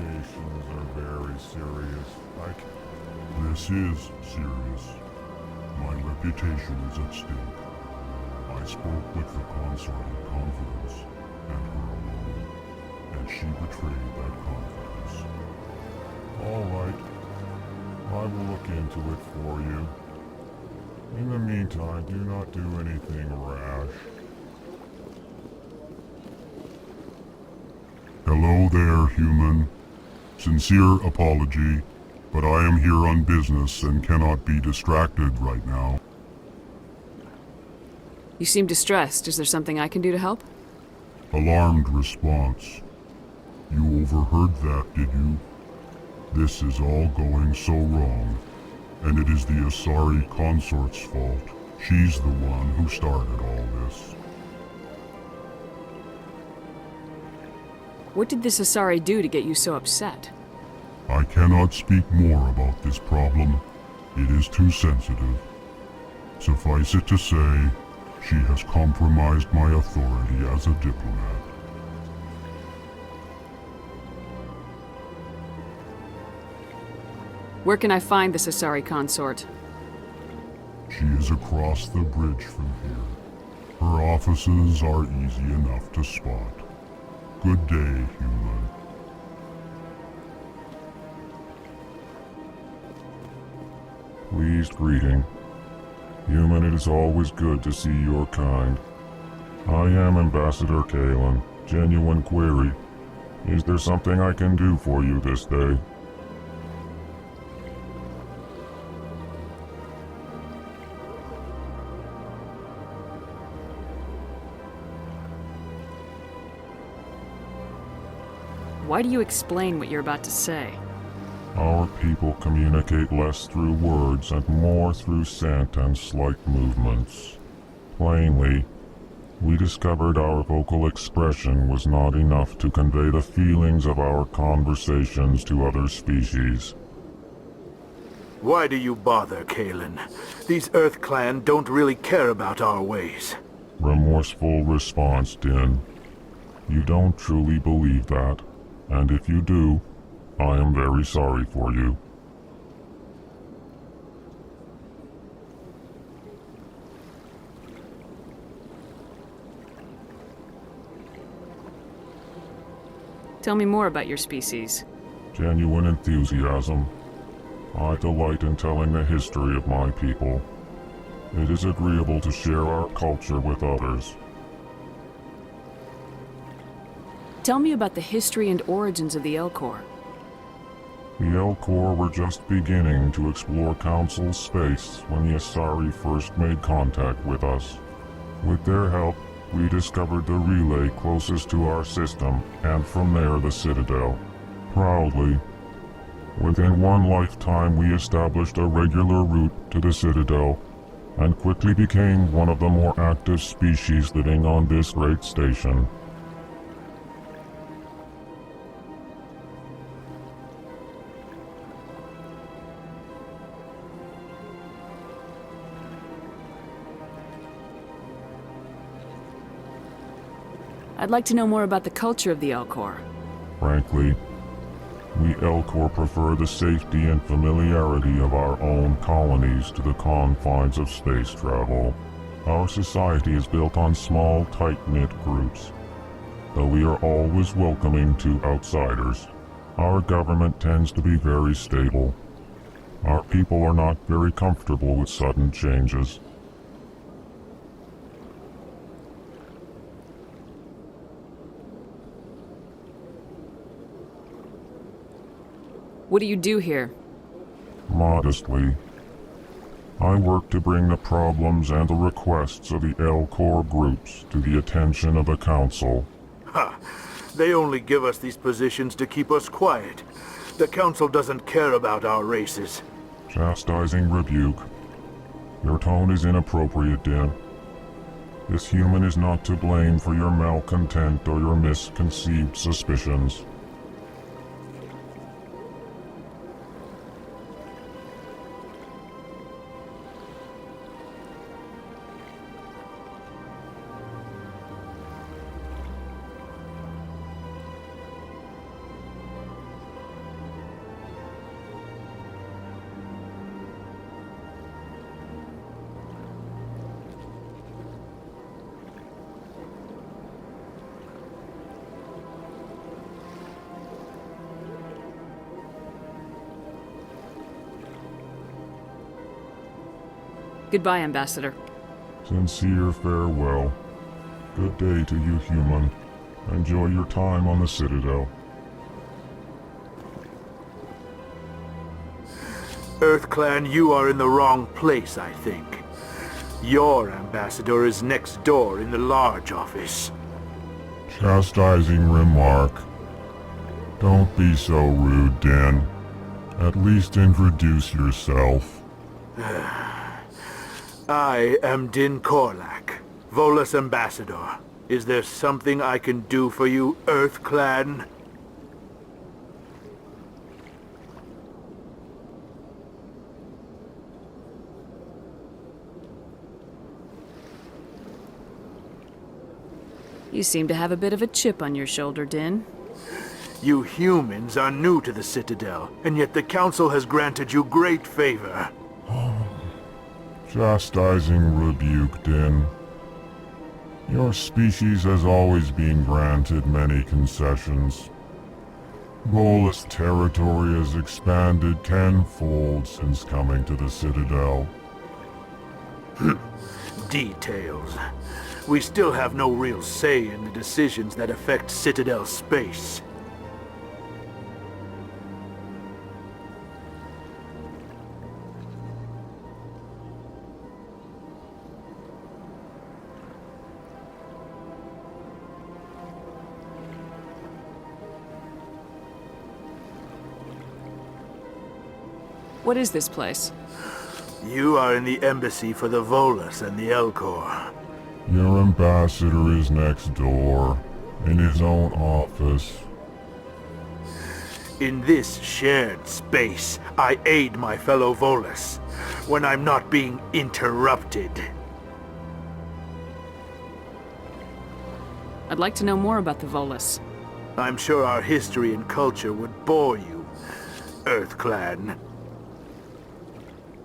allegations are very serious. This is serious. My reputation is at stake. I spoke with the consort in confidence, and her alone, and she betrayed that confidence. All right. I will look into it for you. In the meantime, do not do anything rash. Hello there, human. Sincere apology, but I am here on business and cannot be distracted right now. You seem distressed. Is there something I can do to help? Alarmed response. You overheard that, did you? This is all going so wrong, and it is the Asari consort's fault. She's the one who started all this. What did this Asari do to get you so upset? I cannot speak more about this problem. It is too sensitive. Suffice it to say, she has compromised my authority as a diplomat. Where can I find this Asari consort? She is across the bridge from here. Her offices are easy enough to spot. Good day, human. Pleased greeting. Human, it is always good to see your kind. I am Ambassador Kalen. Genuine query. Is there something I can do for you this day? Why do you explain what you're about to say? Our people communicate less through words and more through scent and slight movements. Plainly, we discovered our vocal expression was not enough to convey the feelings of our conversations to other species. Why do you bother, Kalen? These Earth Clan don't really care about our ways. Remorseful response, Din. You don't truly believe that, and if you do, I am very sorry for you. Tell me more about your species. Genuine enthusiasm. I delight in telling the history of my people. It is agreeable to share our culture with others. Tell me about the history and origins of the Elcor. The Elcor were just beginning to explore Council space when the Asari first made contact with us. With their help, we discovered the relay closest to our system, and from there the Citadel. Proudly, within one lifetime we established a regular route to the Citadel, and quickly became one of the more active species living on this great station. I'd like to know more about the culture of the Elcor. Frankly, we Elcor prefer the safety and familiarity of our own colonies to the confines of space travel. Our society is built on small, tight-knit groups, though we are always welcoming to outsiders. Our government tends to be very stable. Our people are not very comfortable with sudden changes. What do you do here? Modestly, I work to bring the problems and the requests of the Elcor groups to the attention of the Council. Ha! They only give us these positions to keep us quiet. The Council doesn't care about our races. Chastising rebuke. Your tone is inappropriate, Din. This human is not to blame for your malcontent or your misconceived suspicions. Goodbye, Ambassador. Sincere farewell. Good day to you, human. Enjoy your time on the Citadel. EarthClan, you are in the wrong place, I think. Your ambassador is next door in the large office. Chastising remark. Don't be so rude, Din. At least introduce yourself. I am Din Korlak, Volus ambassador. Is there something I can do for you, EarthClan? You seem to have a bit of a chip on your shoulder, Din. You humans are new to the Citadel, and yet the Council has granted you great favor. Chastising rebuke, Din. Your species has always been granted many concessions. Volus territory has expanded tenfold since coming to the Citadel. Details. We still have no real say in the decisions that affect Citadel space. What is this place? You are in the embassy for the Volus and the Elcor. Your ambassador is next door, in his own office. In this shared space, I aid my fellow Volus when I'm not being interrupted. I'd like to know more about the Volus. I'm sure our history and culture would bore you, EarthClan.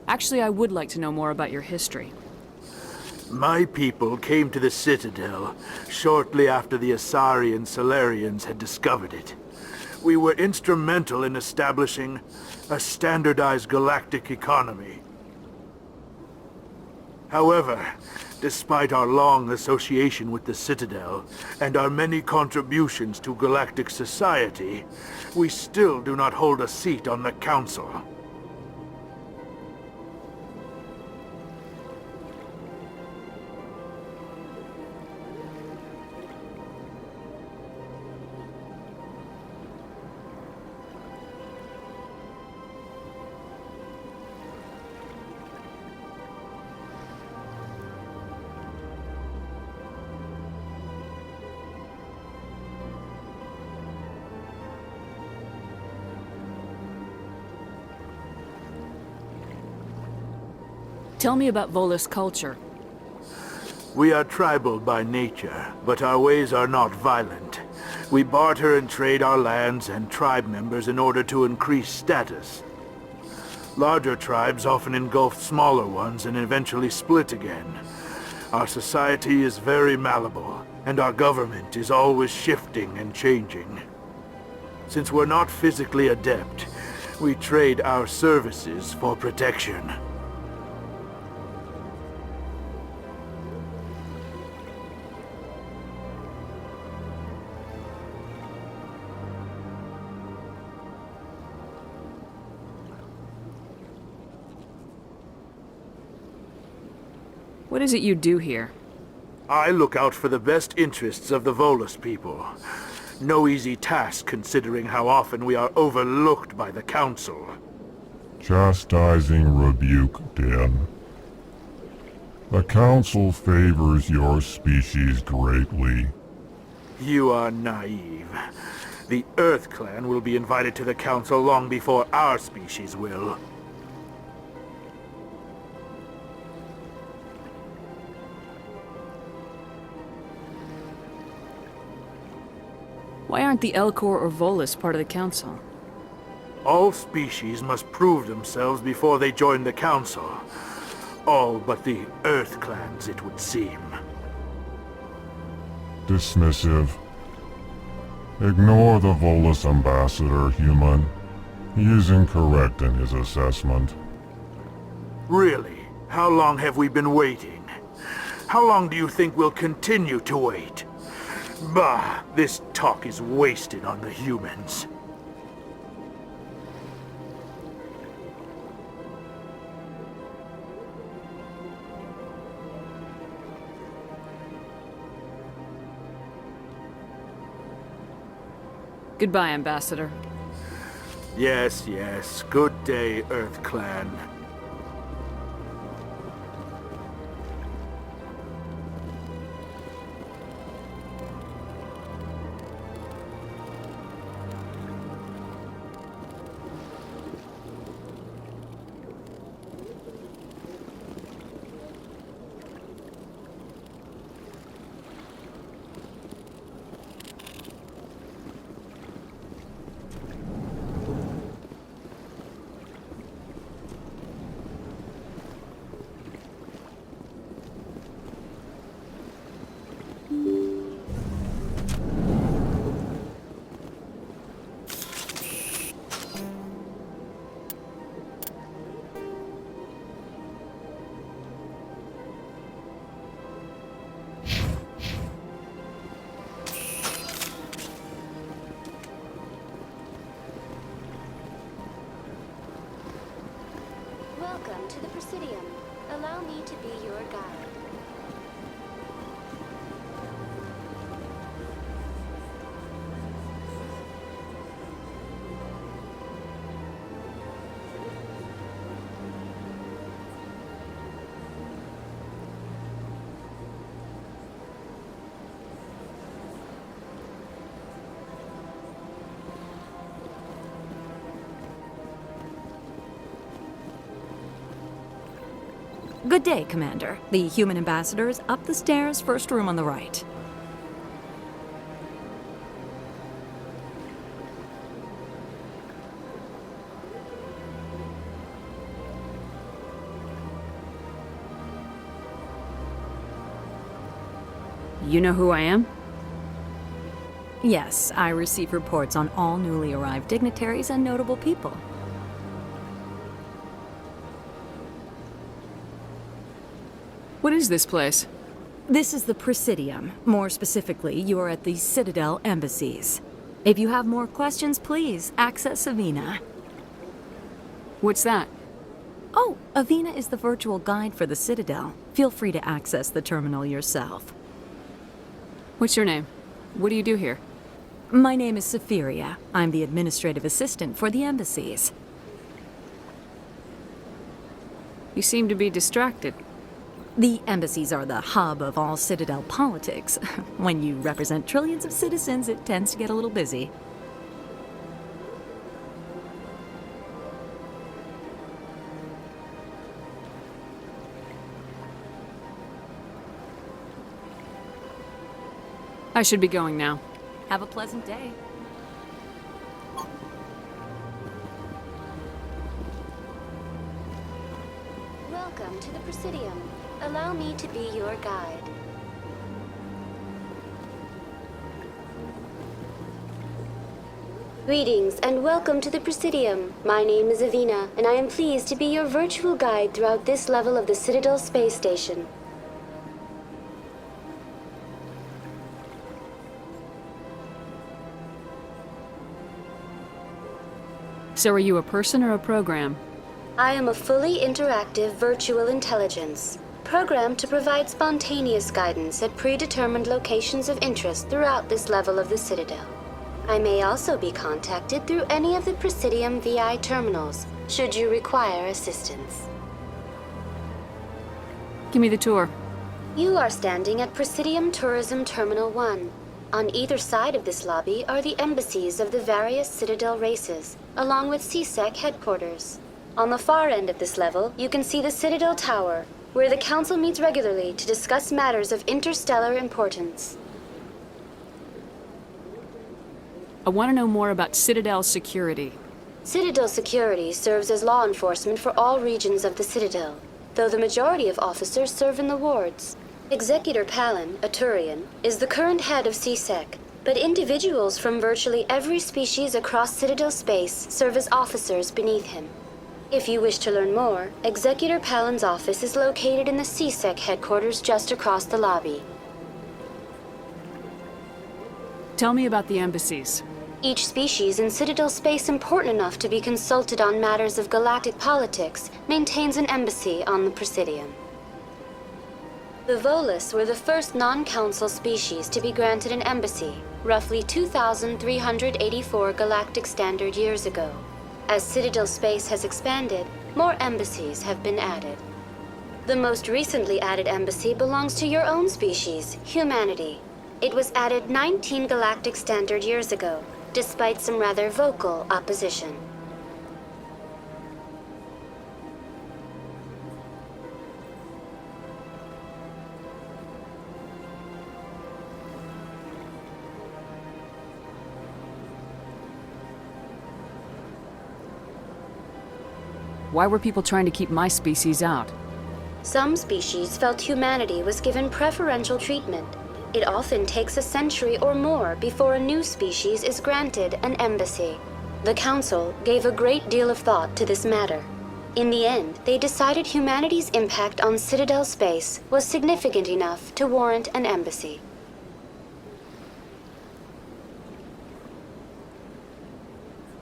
Actually, I would like to know more about your history. My people came to the Citadel shortly after the Asari and Salarians had discovered it. We were instrumental in establishing a standardized galactic economy. However, despite our long association with the Citadel and our many contributions to galactic society, we still do not hold a seat on the Council. Tell me about Volus culture. We are tribal by nature, but our ways are not violent. We barter and trade our lands and tribe members in order to increase status. Larger tribes often engulf smaller ones and eventually split again. Our society is very malleable, and our government is always shifting and changing. Since we're not physically adept, we trade our services for protection. What is it you do here? I look out for the best interests of the Volus people. No easy task considering how often we are overlooked by the Council. Chastising rebuke, Din. The Council favors your species greatly. You are naive. The EarthClan will be invited to the Council long before our species will. Why aren't the Elcor or Volus part of the Council? All species must prove themselves before they join the Council. All but the EarthClans, it would seem. Dismissive. Ignore the Volus ambassador, human. He is incorrect in his assessment. Really? How long have we been waiting? How long do you think we'll continue to wait? Bah, this talk is wasted on the humans. Goodbye, Ambassador. Yes, yes. Good day, Earth Clan. Welcome to the Presidium. Allow me to be your guide. Good day, Commander. The human ambassador is up the stairs, first room on the right. You know who I am? Yes, I receive reports on all newly arrived dignitaries and notable people. What is this place? This is the Presidium. More specifically, you are at the Citadel embassies. If you have more questions, please access Avina. What's that? Oh, Avina is the virtual guide for the Citadel. Feel free to access the terminal yourself. What's your name? What do you do here? My name is Safiria. I'm the administrative assistant for the embassies. You seem to be distracted. The embassies are the hub of all Citadel politics. When you represent trillions of citizens, it tends to get a little busy. I should be going now. Have a pleasant day. Welcome to the Presidium. Allow me to be your guide. Greetings and welcome to the Presidium. My name is Avina, and I am pleased to be your virtual guide throughout this level of the Citadel Space Station. So are you a person or a program? I am a fully interactive virtual intelligence, programmed to provide spontaneous guidance at predetermined locations of interest throughout this level of the Citadel. I may also be contacted through any of the Presidium VI terminals, should you require assistance. Give me the tour. You are standing at Presidium Tourism Terminal 1. On either side of this lobby are the embassies of the various Citadel races, along with CSEC headquarters. On the far end of this level, you can see the Citadel Tower, where the Council meets regularly to discuss matters of interstellar importance. I want to know more about Citadel security. Citadel security serves as law enforcement for all regions of the Citadel, though the majority of officers serve in the wards. Executor Palin, a Turian, is the current head of CSEC, but individuals from virtually every species across Citadel space serve as officers beneath him. If you wish to learn more, Executor Palin's office is located in the CSEC headquarters just across the lobby. Tell me about the embassies. Each species in Citadel space important enough to be consulted on matters of galactic politics maintains an embassy on the Presidium. The Volus were the first non-council species to be granted an embassy, roughly 2,384 galactic standard years ago. As Citadel space has expanded, more embassies have been added. The most recently added embassy belongs to your own species, humanity. It was added 19 galactic standard years ago, despite some rather vocal opposition. Why were people trying to keep my species out? Some species felt humanity was given preferential treatment. It often takes a century or more before a new species is granted an embassy. The Council gave a great deal of thought to this matter. In the end, they decided humanity's impact on Citadel space was significant enough to warrant an embassy.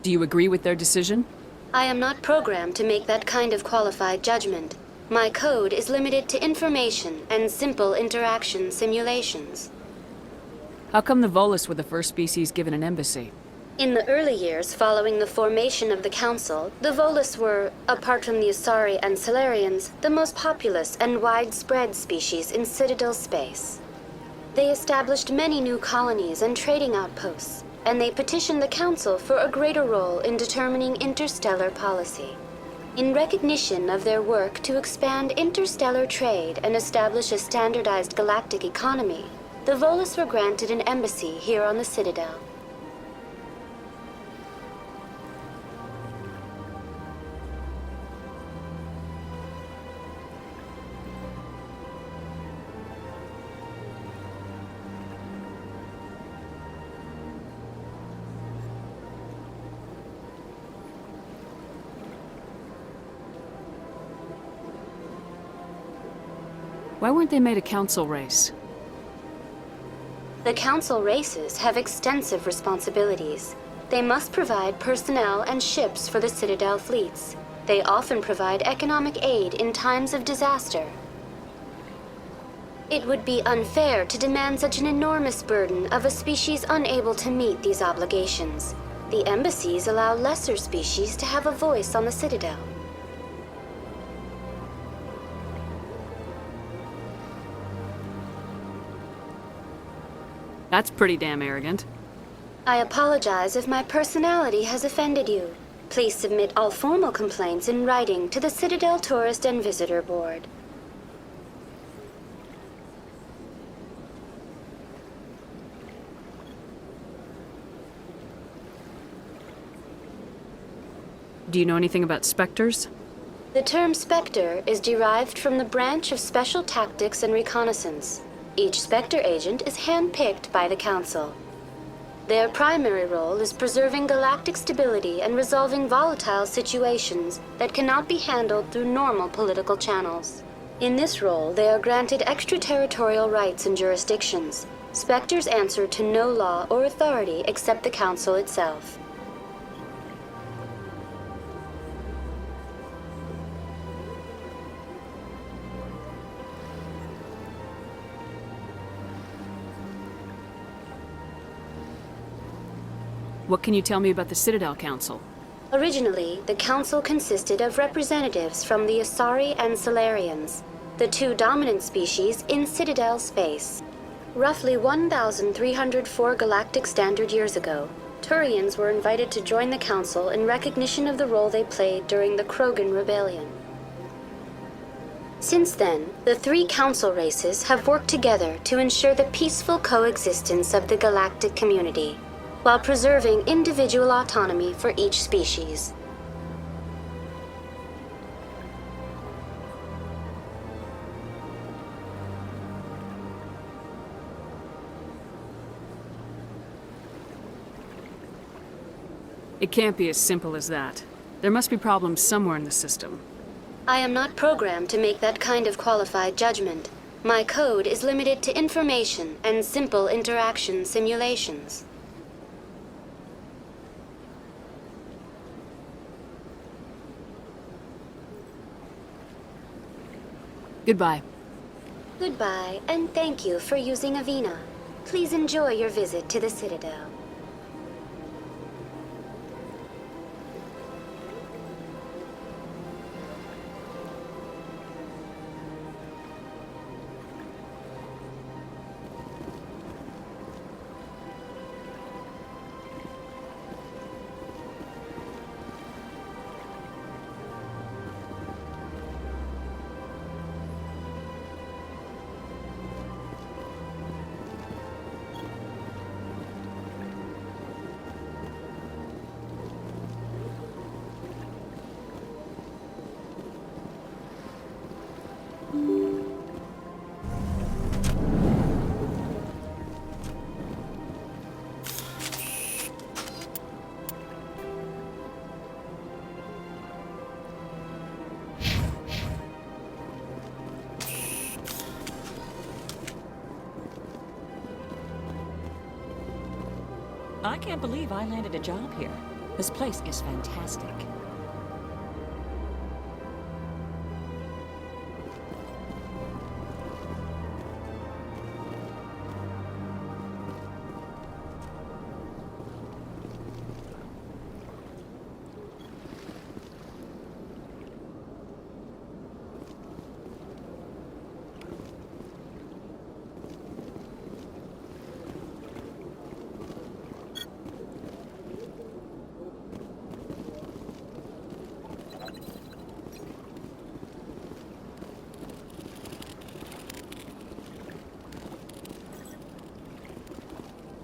Do you agree with their decision? I am not programmed to make that kind of qualified judgment. My code is limited to information and simple interaction simulations. How come the Volus were the first species given an embassy? In the early years following the formation of the Council, the Volus were, apart from the Asari and Salarians, the most populous and widespread species in Citadel space. They established many new colonies and trading outposts, and they petitioned the Council for a greater role in determining interstellar policy. In recognition of their work to expand interstellar trade and establish a standardized galactic economy, the Volus were granted an embassy here on the Citadel. Why weren't they made a council race? The Council races have extensive responsibilities. They must provide personnel and ships for the Citadel fleets. They often provide economic aid in times of disaster. It would be unfair to demand such an enormous burden of a species unable to meet these obligations. The embassies allow lesser species to have a voice on the Citadel. That's pretty damn arrogant. I apologize if my personality has offended you. Please submit all formal complaints in writing to the Citadel Tourist and Visitor Board. Do you know anything about specters? The term Spectre is derived from the branch of Special Tactics and Reconnaissance. Each Spectre agent is handpicked by the Council. Their primary role is preserving galactic stability and resolving volatile situations that cannot be handled through normal political channels. In this role, they are granted extraterritorial rights and jurisdictions. Spectres answer to no law or authority except the Council itself. What can you tell me about the Citadel Council? Originally, the Council consisted of representatives from the Asari and Salarians, the two dominant species in Citadel space. Roughly 1,304 galactic standard years ago, Turians were invited to join the Council in recognition of the role they played during the Krogan Rebellion. Since then, the three Council races have worked together to ensure the peaceful coexistence of the galactic community, while preserving individual autonomy for each species. It can't be as simple as that. There must be problems somewhere in the system. I am not programmed to make that kind of qualified judgment. My code is limited to information and simple interaction simulations. Goodbye. Goodbye, and thank you for using Avina. Please enjoy your visit to the Citadel. I can't believe I landed a job here. This place is fantastic.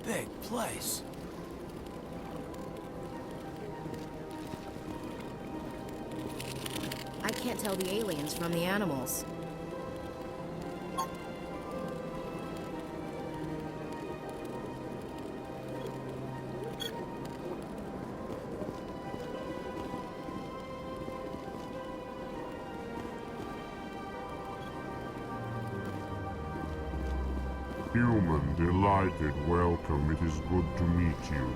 Big place. I can't tell the aliens from the animals. Human, delighted, welcome. It is good to meet you.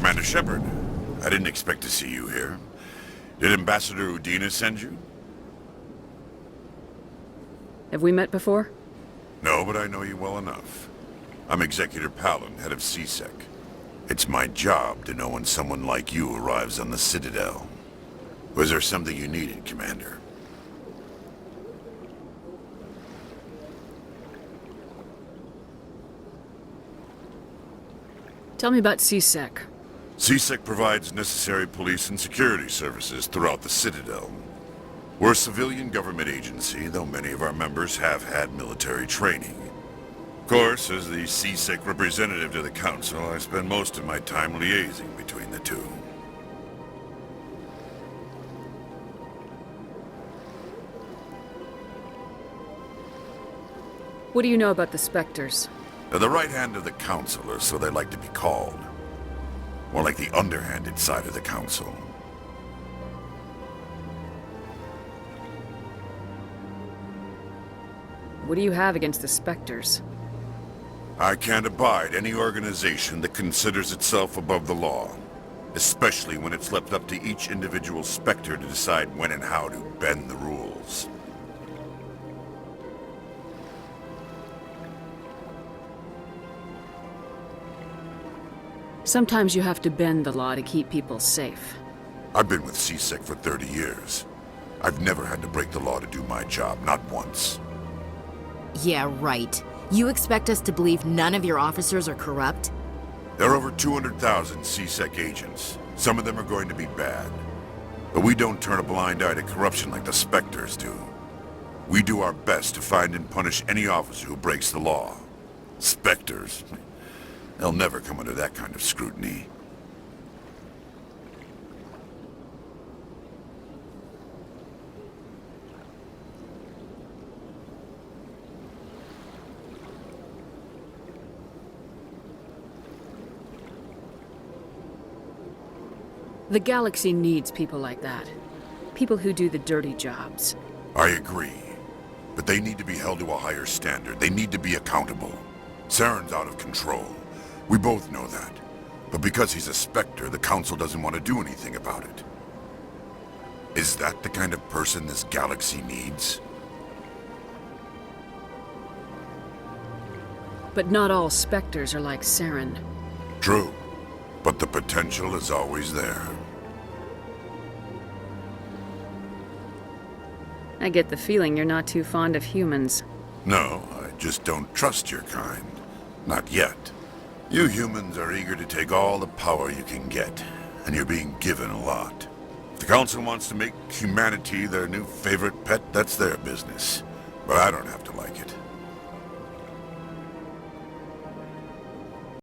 Commander Shepard, I didn't expect to see you here. Did Ambassador Udina send you? Have we met before? No, but I know you well enough. I'm Executor Palin, head of CSEC. It's my job to know when someone like you arrives on the Citadel. Was there something you needed, Commander? Tell me about CSEC. CSEC provides necessary police and security services throughout the Citadel. We're a civilian government agency, though many of our members have had military training. Of course, as the CSEC representative to the Council, I spend most of my time liaising between the two. What do you know about the Spectres? They're the right hand of the Council, or so they like to be called. More like the underhanded side of the Council. What do you have against the Spectres? I can't abide any organization that considers itself above the law. Especially when it's left up to each individual Spectre to decide when and how to bend the rules. Sometimes you have to bend the law to keep people safe. I've been with CSEC for 30 years. I've never had to break the law to do my job, not once. Yeah, right. You expect us to believe none of your officers are corrupt? There are over 200,000 CSEC agents. Some of them are going to be bad. But we don't turn a blind eye to corruption like the Spectres do. We do our best to find and punish any officer who breaks the law. Spectres? They'll never come under that kind of scrutiny. The galaxy needs people like that. People who do the dirty jobs. I agree. But they need to be held to a higher standard. They need to be accountable. Saren's out of control. We both know that. But because he's a Spectre, the Council doesn't want to do anything about it. Is that the kind of person this galaxy needs? But not all Spectres are like Saren. True. But the potential is always there. I get the feeling you're not too fond of humans. No, I just don't trust your kind. Not yet. You humans are eager to take all the power you can get, and you're being given a lot. If the Council wants to make humanity their new favorite pet, that's their business. But I don't have to like it.